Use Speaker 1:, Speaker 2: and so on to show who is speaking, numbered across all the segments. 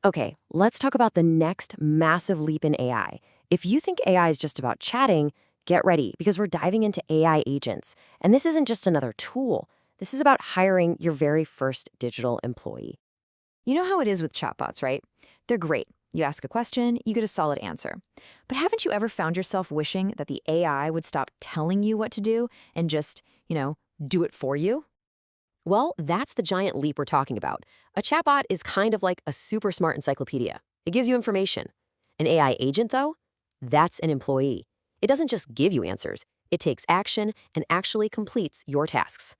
Speaker 1: Okay, let's talk about the next massive leap in AI. If you think AI is just about chatting, get ready because we're diving into AI agents. And this isn't just another tool. This is about hiring your very first digital employee.
Speaker 2: You know how it is with chatbots, right? They're great. You ask a question, you get a solid answer. But haven't you ever found yourself wishing that the AI would stop telling you what to do and just, do it for you?
Speaker 1: Well, that's the giant leap we're talking about. A chatbot is kind of like a super smart encyclopedia. It gives you information. An AI agent, though, that's an employee. It doesn't just give you answers. It takes action and actually completes your tasks.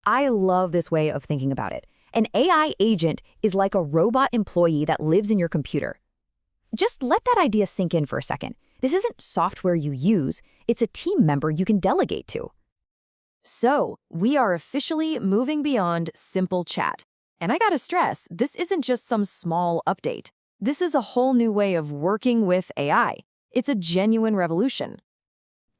Speaker 2: I love this way of thinking about it. An AI agent is like a robot employee that lives in your computer. Just let that idea sink in for a second. This isn't software you use, it's a team member you can delegate to.
Speaker 3: So, we are officially moving beyond simple chat. And I gotta stress, this isn't just some small update. This is a whole new way of working with AI. It's a genuine revolution.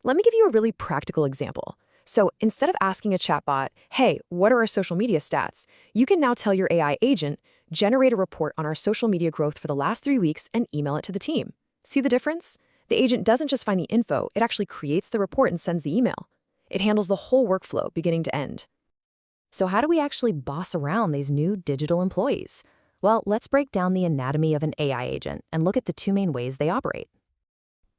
Speaker 4: Let me give you a really practical example. So instead of asking a chatbot, hey, what are our social media stats? You can now tell your AI agent, generate a report on our social media growth for the last 3 weeks and email it to the team. See the difference? The agent doesn't just find the info, it actually creates the report and sends the email. It handles the whole workflow, beginning to end.
Speaker 1: So how do we actually boss around these new digital employees? Well, let's break down the anatomy of an AI agent and look at the two main ways they operate.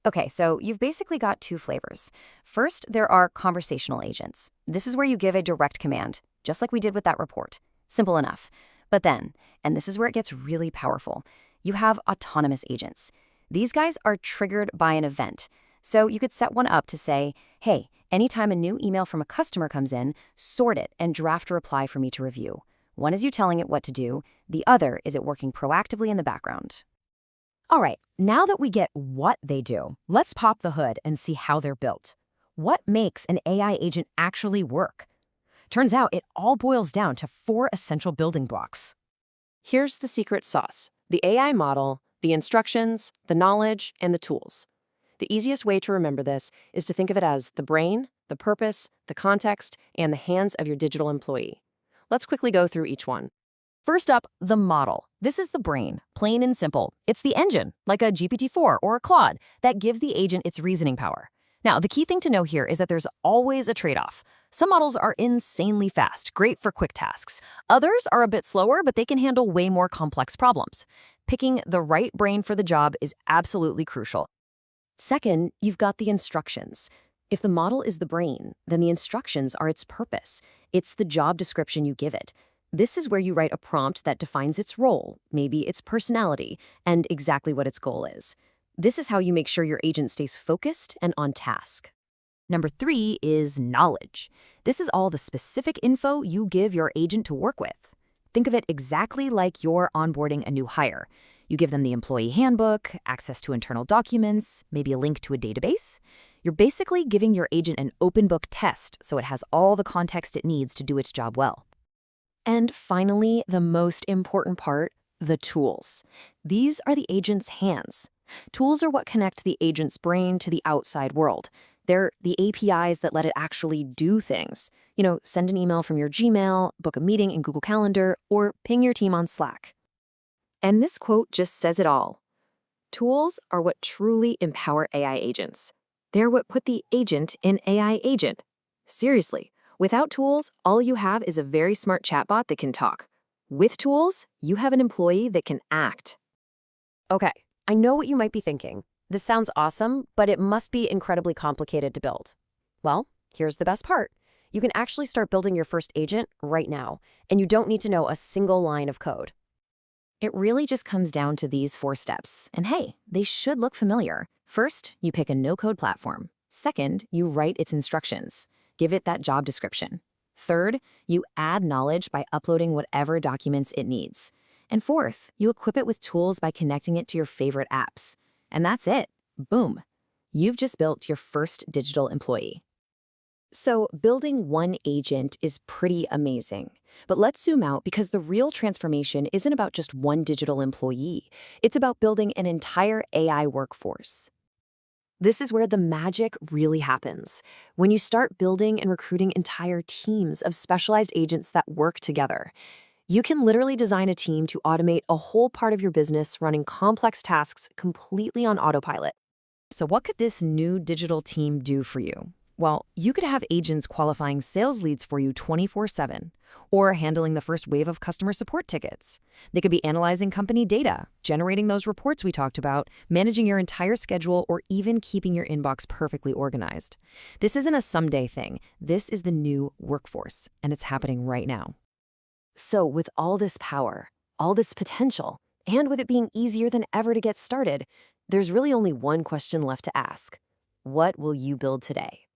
Speaker 5: Okay, so you've basically got two flavors. First, there are conversational agents. This is where you give a direct command, just like we did with that report. Simple enough. But then, and this is where it gets really powerful, you have autonomous agents. These guys are triggered by an event. So you could set one up to say, hey, anytime a new email from a customer comes in, sort it and draft a reply for me to review. One is you telling it what to do, the other is it working proactively in the background.
Speaker 1: All right, now that we get what they do, let's pop the hood and see how they're built. What makes an AI agent actually work? Turns out it all boils down to 4 essential building blocks. Here's the secret sauce: the AI model, the instructions, the knowledge, and the tools. The easiest way to remember this is to think of it as the brain, the purpose, the context, and the hands of your digital employee. Let's quickly go through each one. First up, the model. This is the brain, plain and simple. It's the engine, like a GPT-4 or a Claude, that gives the agent its reasoning power. Now, the key thing to know here is that there's always a trade-off. Some models are insanely fast, great for quick tasks. Others are a bit slower, but they can handle way more complex problems. Picking the right brain for the job is absolutely crucial. Second, you've got the instructions. If the model is the brain, then the instructions are its purpose. It's the job description you give it. This is where you write a prompt that defines its role, maybe its personality, and exactly what its goal is. This is how you make sure your agent stays focused and on task.
Speaker 2: Number 3 is knowledge. This is all the specific info you give your agent to work with. Think of it exactly like you're onboarding a new hire. You give them the employee handbook, access to internal documents, maybe a link to a database. You're basically giving your agent an open book test so it has all the context it needs to do its job well.
Speaker 1: And finally, the most important part, the tools. These are the agent's hands. Tools are what connect the agent's brain to the outside world. They're the APIs that let it actually do things. Send an email from your Gmail, book a meeting in Google Calendar, or ping your team on Slack. And this quote just says it all. Tools are what truly empower AI agents. They're what put the agent in AI agent. Seriously, without tools, all you have is a very smart chatbot that can talk. With tools, you have an employee that can act. Okay, I know what you might be thinking. This sounds awesome, but it must be incredibly complicated to build. Well, here's the best part. You can actually start building your first agent right now, and you don't need to know a single line of code. It really just comes down to these 4 steps. And hey, they should look familiar. First, you pick a no-code platform. Second, you write its instructions. Give it that job description. Third, you add knowledge by uploading whatever documents it needs. And fourth, you equip it with tools by connecting it to your favorite apps. And that's it. Boom. You've just built your first digital employee. So building one agent is pretty amazing. But let's zoom out because the real transformation isn't about just one digital employee. It's about building an entire AI workforce. This is where the magic really happens, when you start building and recruiting entire teams of specialized agents that work together. You can literally design a team to automate a whole part of your business running complex tasks completely on autopilot.
Speaker 2: So what could this new digital team do for you? Well, you could have agents qualifying sales leads for you 24/7, or handling the first wave of customer support tickets. They could be analyzing company data, generating those reports we talked about, managing your entire schedule, or even keeping your inbox perfectly organized. This isn't a someday thing. This is the new workforce, and it's happening right now.
Speaker 1: So, with all this power, all this potential, and with it being easier than ever to get started, there's really only one question left to ask. What will you build today?